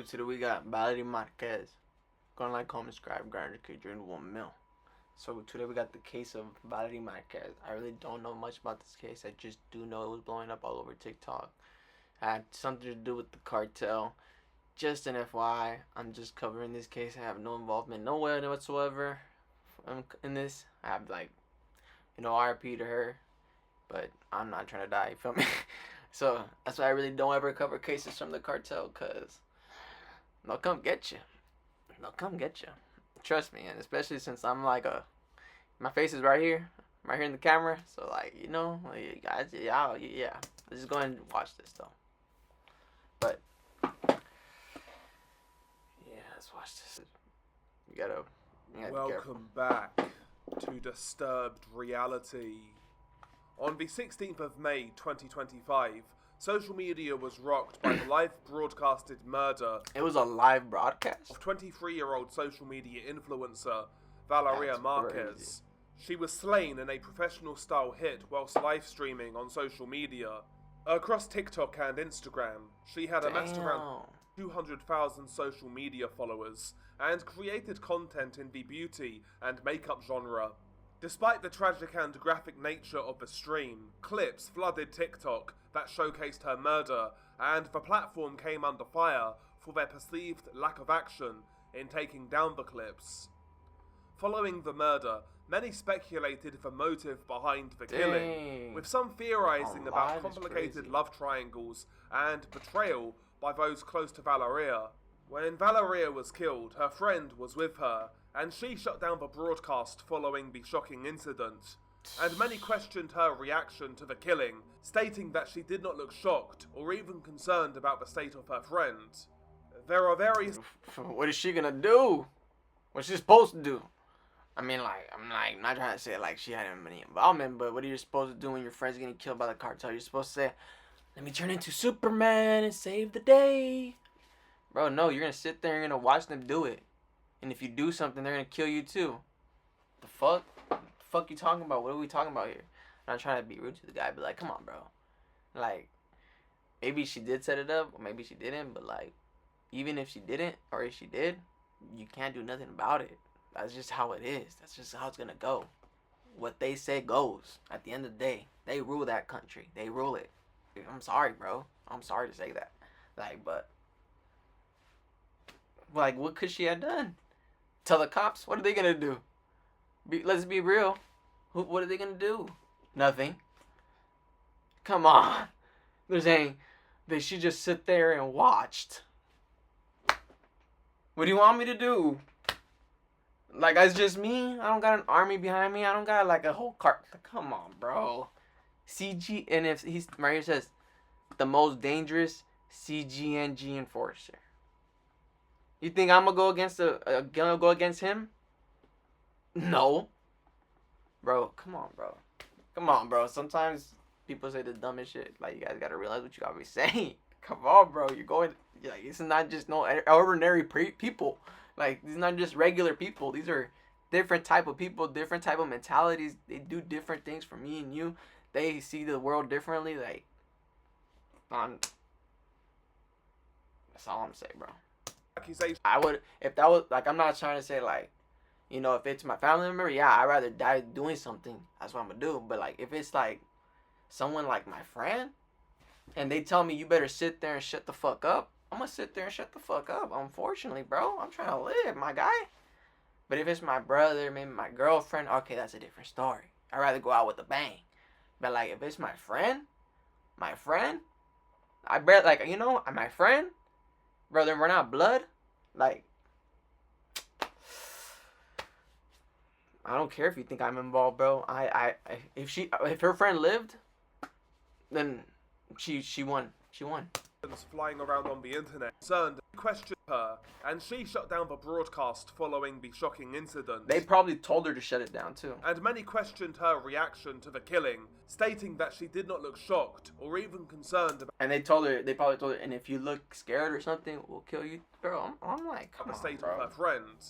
Today we got Valeria Marquez. Go on like, comment, subscribe, grind, join 1 mil. So today we got the case of Valeria Marquez. I really don't know much about this case. I just do know it was blowing up all over TikTok. It had something to do with the cartel. Just an FYI, I'm just covering this case. I have no involvement nowhere whatsoever in this. I have RP to her, but I'm not trying to die. You feel me? So that's why I really don't ever cover cases from the cartel, cause they'll come get you. They'll come get you. Trust me, and especially since I'm my face is right here in the camera. So you guys, yeah. Let's just go ahead and watch this though. But yeah, let's watch this. You gotta Welcome back to Disturbed Reality. On the 16th of May 2025, social media was rocked by the live broadcasted murder. It was a live broadcast? Of 23-year-old social media influencer Valeria Marquez. Crazy. She was slain in a professional style hit whilst live streaming on social media. Across TikTok and Instagram, she had amassed around 200,000 social media followers and created content in the beauty and makeup genre. Despite the tragic and graphic nature of the stream, clips flooded TikTok that showcased her murder, and the platform came under fire for their perceived lack of action in taking down the clips. Following the murder, many speculated the motive behind the killing, with some theorizing about complicated love triangles and betrayal by those close to Valeria. When Valeria was killed, her friend was with her, and she shut down the broadcast following the shocking incident. And many questioned her reaction to the killing, stating that she did not look shocked or even concerned about the state of her friend. There are various... What is she gonna do? What's she supposed to do? I'm not trying to say she had any involvement, but what are you supposed to do when your friend's getting killed by the cartel? You're supposed to say, let me turn into Superman and save the day. Bro, no, you're gonna sit there and you're gonna watch them do it. And if you do something, they're gonna kill you too. The fuck? The fuck you talking about? What are we talking about here? I'm not trying to be rude to the guy, but come on, bro. Maybe she did set it up, or maybe she didn't, but even if she didn't, or if she did, you can't do nothing about it. That's just how it is. That's just how it's gonna go. What they say goes. At the end of the day, they rule that country. They rule it. I'm sorry, bro. I'm sorry to say that. What could she have done? Tell the cops? What are they gonna do? Let's be real. What are they gonna do? Nothing. Come on. They're saying they should just sit there and watched. What do you want me to do? It's just me? I don't got an army behind me. I don't got a whole cart. Come on, bro. CG, and if he's right here says the most dangerous CGNG enforcer. You think I'm gonna go against him? No. Bro, come on, bro. Come on, bro. Sometimes people say the dumbest shit. You guys gotta realize what you gotta be saying. Come on, bro. You're going. It's not just no ordinary people. These are not just regular people. These are different type of people, different type of mentalities. They do different things from me and you. They see the world differently. That's all I'm saying, bro. I would, if that was, I'm not trying to say, if it's my family member, yeah, I'd rather die doing something. That's what I'm gonna do. But, if it's, someone like my friend, and they tell me you better sit there and shut the fuck up, I'm gonna sit there and shut the fuck up. Unfortunately, bro. I'm trying to live, my guy. But if it's my brother, maybe my girlfriend, okay, that's a different story. I'd rather go out with a bang. But, if it's my friend, I bet, my friend, brother, we're not blood. I don't care if you think I'm involved, bro. If her friend lived, then she won. She won. Flying around on the internet, concerned, questioned her, and she shut down the broadcast following the shocking incident. They probably told her to shut it down too. And many questioned her reaction to the killing, stating that she did not look shocked or even concerned about. And they probably told her, and if you look scared or something, we'll kill you, bro. I'm come the on, state bro. of her friend.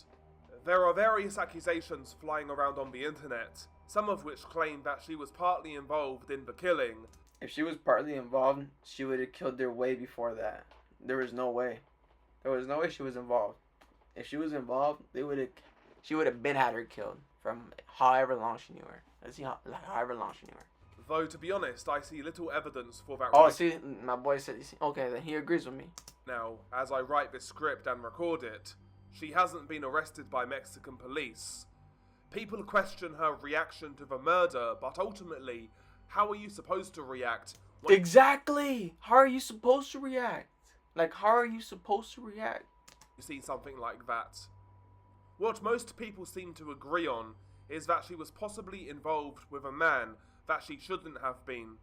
There are various accusations flying around on the internet, some of which claim that she was partly involved in the killing. If she was partly involved, she would have killed her way before that. There was no way. There was no way she was involved. If she was involved, she would have been had her killed from however long she knew her. However long she knew her. Though, to be honest, I see little evidence for that. Oh, see, my boy said, okay, then he agrees with me. Now, as I write this script and record it, she hasn't been arrested by Mexican police. People question her reaction to the murder, but ultimately, how are you supposed to react? Exactly! How are you supposed to react? Like, how are you supposed to react? You see something like that. What most people seem to agree on is that she was possibly involved with a man that she shouldn't have been.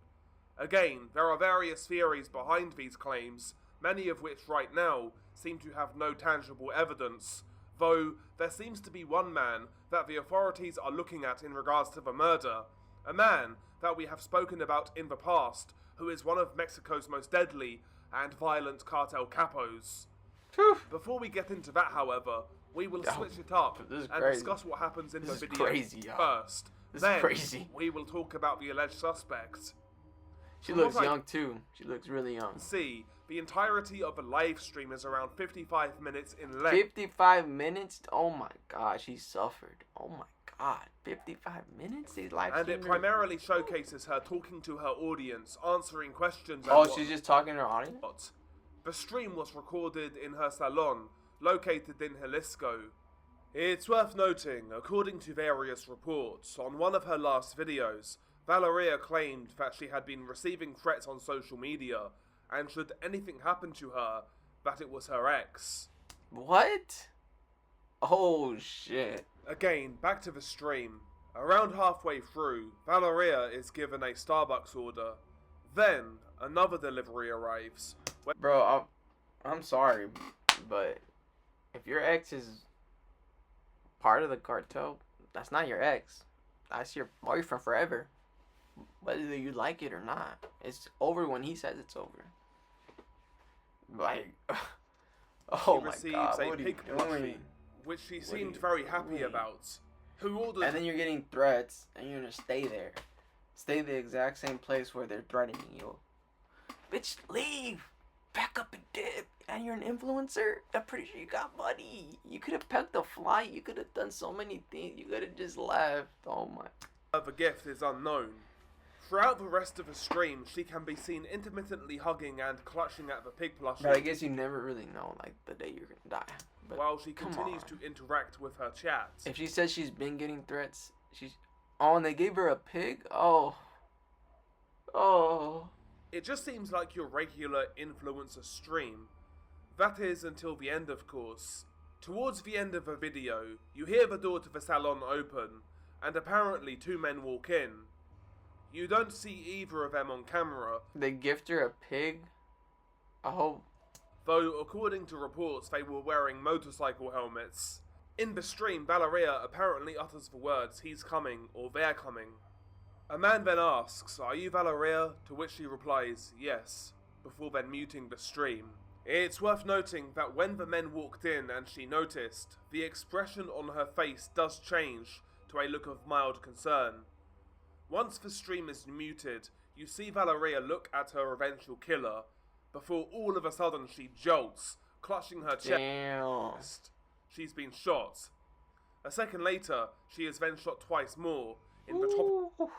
Again, there are various theories behind these claims, many of which right now seem to have no tangible evidence, though there seems to be one man that the authorities are looking at in regards to the murder, a man that we have spoken about in the past, who is one of Mexico's most deadly and violent cartel capos. Before we get into that, however, we will switch it up and discuss what happens in the video first. Then we will talk about the alleged suspect. She looks young too. She looks really young. See, the entirety of the live stream is around 55 minutes in length. 55 minutes? Oh my god, she suffered. Oh my god, 55 minutes? These live streams. And it primarily showcases her talking to her audience, answering questions. Oh, she's just talking to her audience? The stream was recorded in her salon, located in Jalisco. It's worth noting, according to various reports, on one of her last videos, Valeria claimed that she had been receiving threats on social media, and should anything happen to her, that it was her ex. What? Oh shit. Again, back to the stream. Around halfway through, Valeria is given a Starbucks order. Then, another delivery arrives. Bro, I'm sorry, but if your ex is part of the cartel, that's not your ex. That's your boyfriend forever. Whether you like it or not. It's over when he says it's over. Like, oh my god, she receives a pig plushie, which she seemed very happy about. Who ordered? And then you're getting threats, and you're gonna stay there. Stay the exact same place where they're threatening you. Bitch, leave! Back up and dip! And you're an influencer? I'm pretty sure you got money. You could have pecked a flight. You could have done so many things. You could have just left. Oh my. The gift is unknown. Throughout the rest of the stream, she can be seen intermittently hugging and clutching at the pig plushie. But I guess you never really know, like, the day you're gonna die. But while she continues to interact with her chat. If she says she's been getting threats, oh, and they gave her a pig? Oh. It just seems like your regular influencer stream. That is until the end, of course. Towards the end of the video, you hear the door to the salon open, and apparently 2 men walk in. You don't see either of them on camera. They gift her a pig? I hope. Though, according to reports, they were wearing motorcycle helmets. In the stream, Valeria apparently utters the words, "He's coming," or "They're coming." A man then asks, "Are you Valeria?" To which she replies, "Yes," before then muting the stream. It's worth noting that when the men walked in and she noticed, the expression on her face does change to a look of mild concern. Once the stream is muted, you see Valeria look at her eventual killer, before all of a sudden she jolts, clutching her chest. She's been shot. A second later, she is then shot twice more, in the top of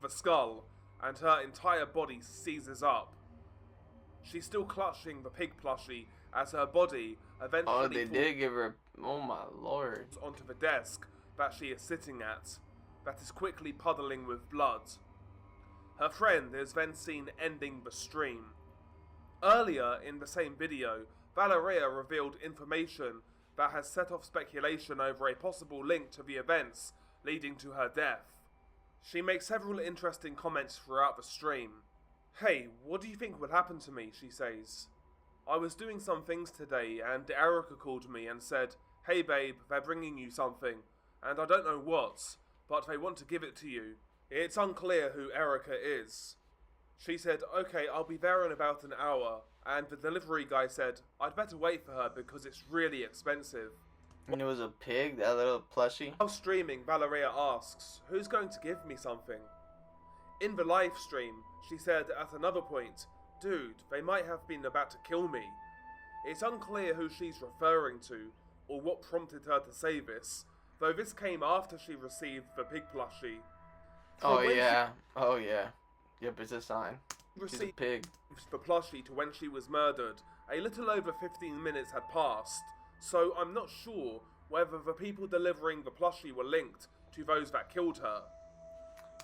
the skull, and her entire body seizes up. She's still clutching the pig plushie as her body eventually falls did give her, oh my lord, onto the desk that she is sitting at, that is quickly puddling with blood. Her friend is then seen ending the stream. Earlier in the same video, Valeria revealed information that has set off speculation over a possible link to the events leading to her death. She makes several interesting comments throughout the stream. "Hey, what do you think would happen to me?" she says. "I was doing some things today and Erica called me and said, 'Hey babe, they're bringing you something, and I don't know what, but they want to give it to you. It's unclear who Erica is.' She said, 'Okay, I'll be there in about an hour,' and the delivery guy said, 'I'd better wait for her because it's really expensive.'" And it was a pig, that little plushie? While streaming, Valeria asks, "Who's going to give me something?" In the live stream, she said at another point, "Dude, they might have been about to kill me." It's unclear who she's referring to, or what prompted her to say this, though this came after she received the pig plushie. Oh yeah. Oh yeah. Yep, it's a sign. She's a Received pig. the plushie to when she was murdered, a little over 15 minutes had passed, so I'm not sure whether the people delivering the plushie were linked to those that killed her.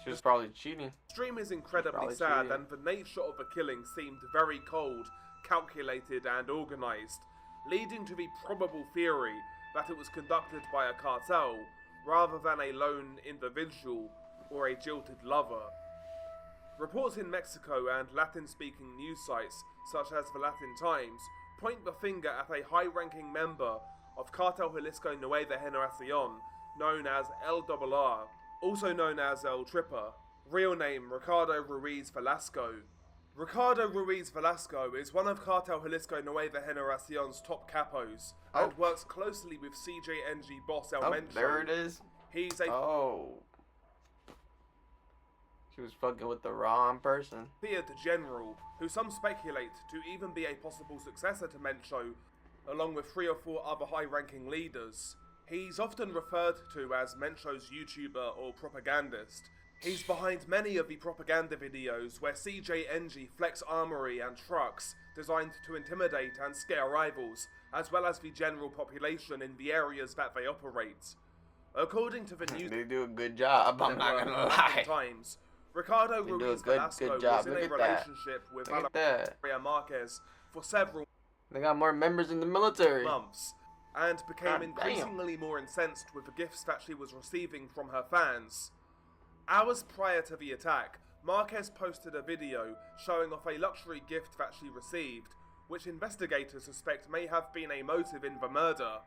She was probably cheating. The stream is incredibly Probably sad, cheating. and the nature of the killing seemed very cold, calculated, and organized, leading to the probable theory that it was conducted by a cartel rather than a lone individual or a jilted lover. Reports in Mexico and Latin-speaking news sites, such as the Latin Times, point the finger at a high-ranking member of Cartel Jalisco Nueva Generacion, known as El R, also known as El Tripper, real name Ricardo Ruiz Velasco. Ricardo Ruiz Velasco is one of Cartel Jalisco Nueva Generacion's top capos, and works closely with CJNG boss El Mencho. There it is. He's a She was fucking with the wrong person. feared general, who some speculate to even be a possible successor to Mencho, along with 3 or 4 other high-ranking leaders. He's often referred to as Mencho's YouTuber or propagandist. He's behind many of the propaganda videos where CJNG flex armory and trucks designed to intimidate and scare rivals, as well as the general population in the areas that they operate. According to the news They do a good job, I'm not gonna lie. Times, Ricardo They do a Ruiz good Velasco job. was in Look a at that. relationship with Look at that. Valeria Marquez for several They got more members in the military. months, and became God increasingly more incensed with the gifts that she was receiving from her fans. Hours prior to the attack, Marquez posted a video showing off a luxury gift that she received, which investigators suspect may have been a motive in the murder.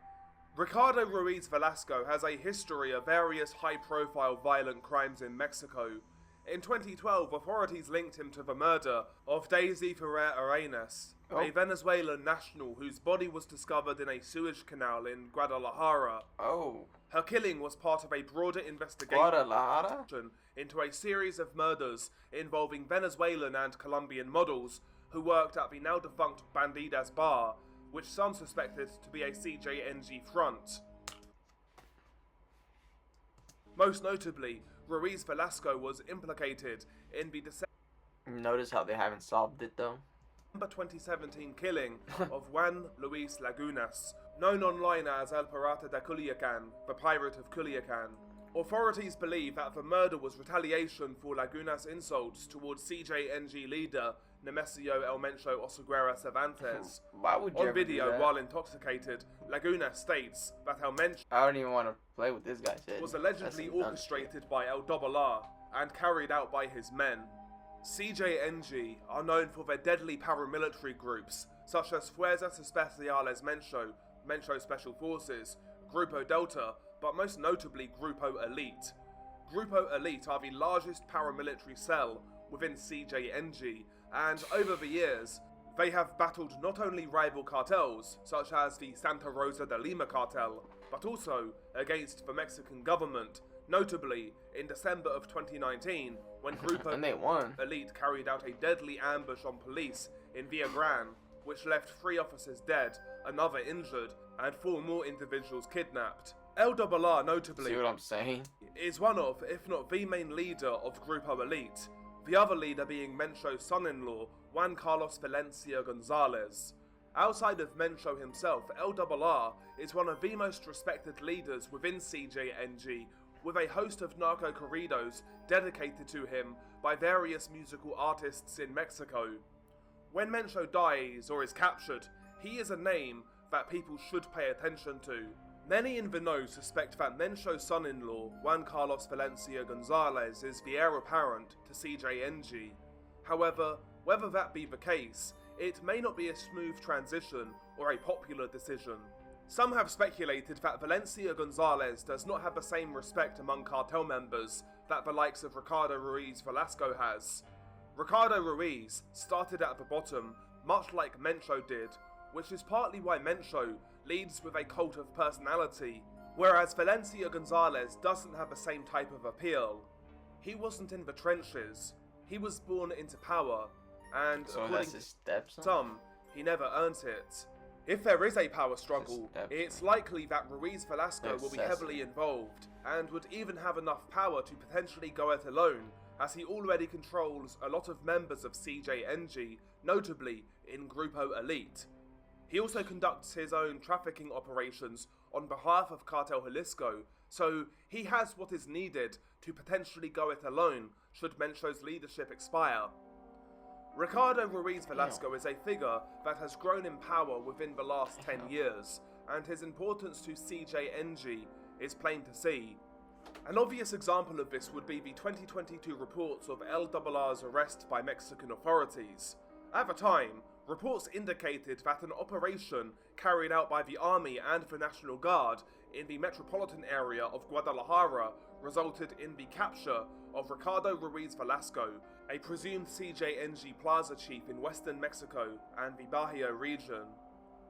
Ricardo Ruiz Velasco has a history of various high-profile violent crimes in Mexico. In 2012, authorities linked him to the murder of Daisy Ferrer Arenas, a Venezuelan national whose body was discovered in a sewage canal in Guadalajara. Her killing was part of a broader investigation Guadalajara? into a series of murders involving Venezuelan and Colombian models who worked at the now-defunct Bandidas bar, which some suspected to be a CJNG front. Most notably, Ruiz Velasco was implicated in the Notice how they haven't solved it though. December 2017 killing of Juan Luis Lagunas, known online as El Pirata de Culiacan, the Pirate of Culiacan. Authorities believe that the murder was retaliation for Lagunas' insults towards CJNG leader Nemesio El Mencho Oseguera Cervantes. Why would you On ever do video, that? while intoxicated, Laguna states that El Mencho I don't even want to play with this guy's head. was allegedly orchestrated by El R and carried out by his men. CJNG are known for their deadly paramilitary groups, such as Fuerzas Especiales Mencho Special Forces, Grupo Delta, but most notably Grupo Elite. Grupo Elite are the largest paramilitary cell within CJNG, and over the years, they have battled not only rival cartels, such as the Santa Rosa de Lima cartel, but also against the Mexican government, notably in December of 2019, when Grupo And they won. Elite carried out a deadly ambush on police in Villagran, which left 3 officers dead, another injured, and 4 more individuals kidnapped. El R, notably, See what I'm saying? is one of, if not the main leader of Grupo Elite, the other leader being Mencho's son-in-law, Juan Carlos Valencia Gonzalez. Outside of Mencho himself, El R is one of the most respected leaders within CJNG, with a host of narco corridos dedicated to him by various musical artists in Mexico. When Mencho dies or is captured, he is a name that people should pay attention to. Many in the know suspect that Mencho's son-in-law, Juan Carlos Valencia Gonzalez, is the heir apparent to CJNG. However, whether that be the case, it may not be a smooth transition or a popular decision. Some have speculated that Valencia Gonzalez does not have the same respect among cartel members that the likes of Ricardo Ruiz Velasco has. Ricardo Ruiz started at the bottom, much like Mencho did, which is partly why Mencho leads with a cult of personality, whereas Valencia Gonzalez doesn't have the same type of appeal. He wasn't in the trenches, he was born into power, and So according that's to his stepson? some, he never earned it. If there is a power struggle, it's likely that Ruiz Velasco will be heavily involved, and would even have enough power to potentially go it alone, as he already controls a lot of members of CJNG, notably in Grupo Elite. He also conducts his own trafficking operations on behalf of Cartel Jalisco, so he has what is needed to potentially go it alone should Mencho's leadership expire. Ricardo Ruiz Velasco is a figure that has grown in power within the last 10 years, and his importance to CJNG is plain to see. An obvious example of this would be the 2022 reports of LRR's arrest by Mexican authorities. At the time, reports indicated that an operation carried out by the Army and the National Guard in the metropolitan area of Guadalajara resulted in the capture of Ricardo Ruiz Velasco, a presumed CJNG Plaza chief in western Mexico and the Bajío region.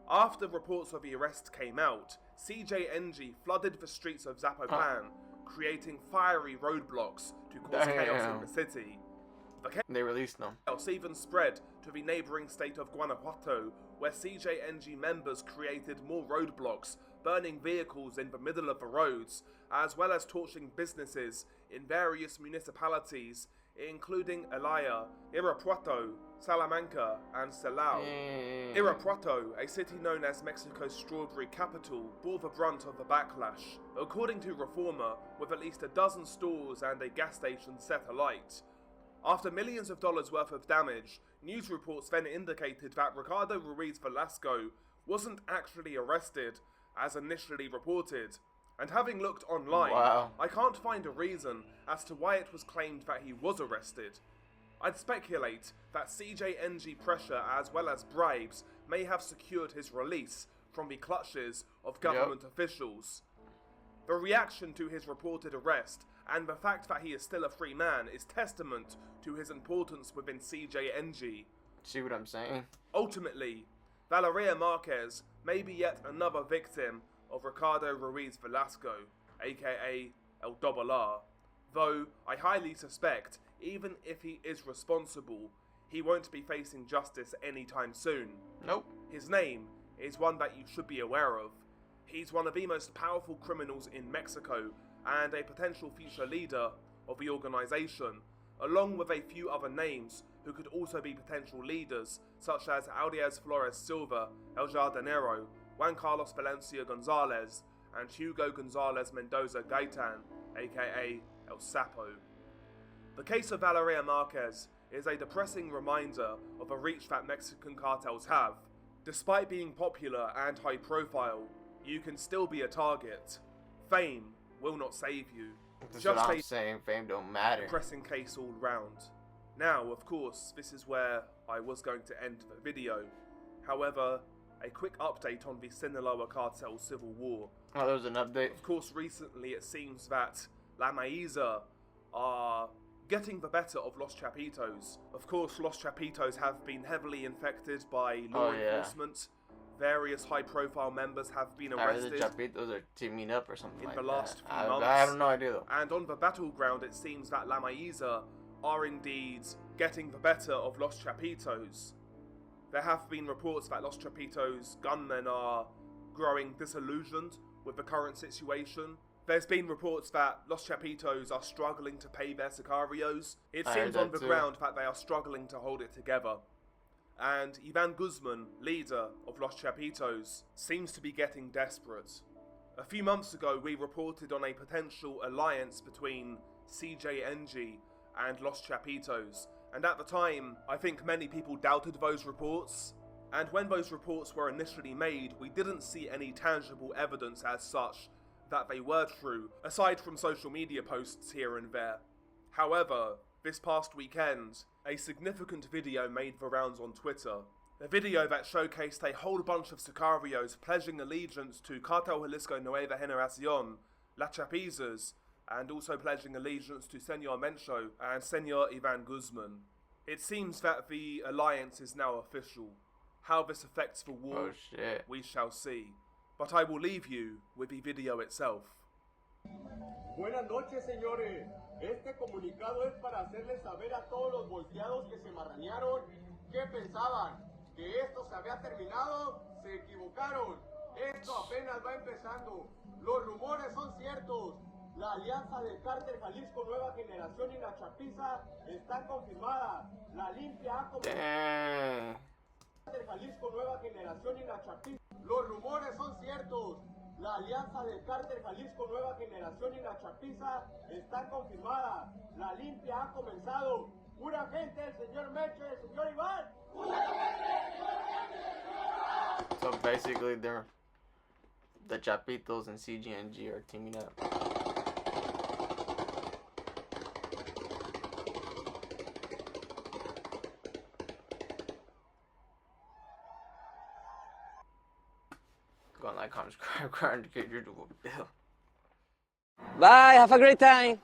After reports of the arrest came out, CJNG flooded the streets of Zapopan, creating fiery roadblocks to cause chaos in the city. They released them. Chaos even spread to the neighbouring state of Guanajuato, where CJNG members created more roadblocks, burning vehicles in the middle of the roads, as well as torching businesses in various municipalities, including Elaya, Irapuato, Salamanca, and Silao. Irapuato, a city known as Mexico's strawberry capital, bore the brunt of the backlash, according to Reformer, with at least a dozen stores and a gas station set alight. After millions of dollars worth of damage, news reports then indicated that Ricardo Ruiz Velasco wasn't actually arrested, as initially reported. And having looked online, I can't find a reason as to why it was claimed that he was arrested. I'd speculate that CJNG pressure as well as bribes may have secured his release from the clutches of government officials. The reaction to his reported arrest and the fact that he is still a free man is testament to his importance within CJNG. See what I'm saying? Ultimately, Valeria Marquez may be yet another victim of Ricardo Ruiz Velasco, aka LRR, though I highly suspect, even if he is responsible, he won't be facing justice anytime soon. Nope. His name is one that you should be aware of. He's one of the most powerful criminals in Mexico and a potential future leader of the organization, along with a few other names who could also be potential leaders, such as Audias Flores Silva, El Jardinero, Juan Carlos Valencia Gonzalez, and Hugo Gonzalez Mendoza Gaitan, aka El Sapo. The case of Valeria Marquez is a depressing reminder of the reach that Mexican cartels have. Despite being popular and high profile, you can still be a target. Fame will not save you. That's just what I'm saying, fame don't matter. Depressing case all round. Now, of course, this is where I was going to end the video. However, a quick update on the Sinaloa cartel civil war. Oh, there was an update? Of course, recently it seems that La Maiza are getting the better of Los Chapitos. Of course, Los Chapitos have been heavily infected by law enforcement. Various high-profile members have been arrested. The Chapitos are teaming up or something like that. In the last few months. I have no idea though. And on the battleground, it seems that La Maiza are indeed getting the better of Los Chapitos. There have been reports that Los Chapitos gunmen are growing disillusioned with the current situation. There's been reports that Los Chapitos are struggling to pay their sicarios. It seems on the ground that they are struggling to hold it together. And Ivan Guzman, leader of Los Chapitos, seems to be getting desperate. A few months ago, we reported on a potential alliance between CJNG and Los Chapitos, and at the time, I think many people doubted those reports. And when those reports were initially made, we didn't see any tangible evidence as such that they were true, aside from social media posts here and there. However, this past weekend, a significant video made the rounds on Twitter. A video that showcased a whole bunch of sicarios pledging allegiance to Cartel Jalisco Nueva Generacion, La Chapizas, and also pledging allegiance to Senor Mencho and Senor Ivan Guzman. It seems that the alliance is now official. How this affects the war, we shall see. But I will leave you with the video itself. Buenas noches, señores. Este comunicado es para hacerles saber a todos los volteados que se marranearon qué pensaban. que esto se había terminado, se equivocaron. Esto apenas va empezando. Los rumores son ciertos. La alianza del Cártel Jalisco Nueva Generación y la Chapiza están confirmadas. La limpia ha comenzado. Cártel Jalisco Nueva Generación y la Chapiza. Los rumores son ciertos. La alianza del Cártel Jalisco Nueva Generación y la Chapiza están confirmadas. La limpia ha comenzado. Pura gente, el señor Meche, el señor Iván. So basically, the Chapitos and CGNG are teaming up. Go on, like, comment, subscribe, indicate your bill. Bye, have a great time.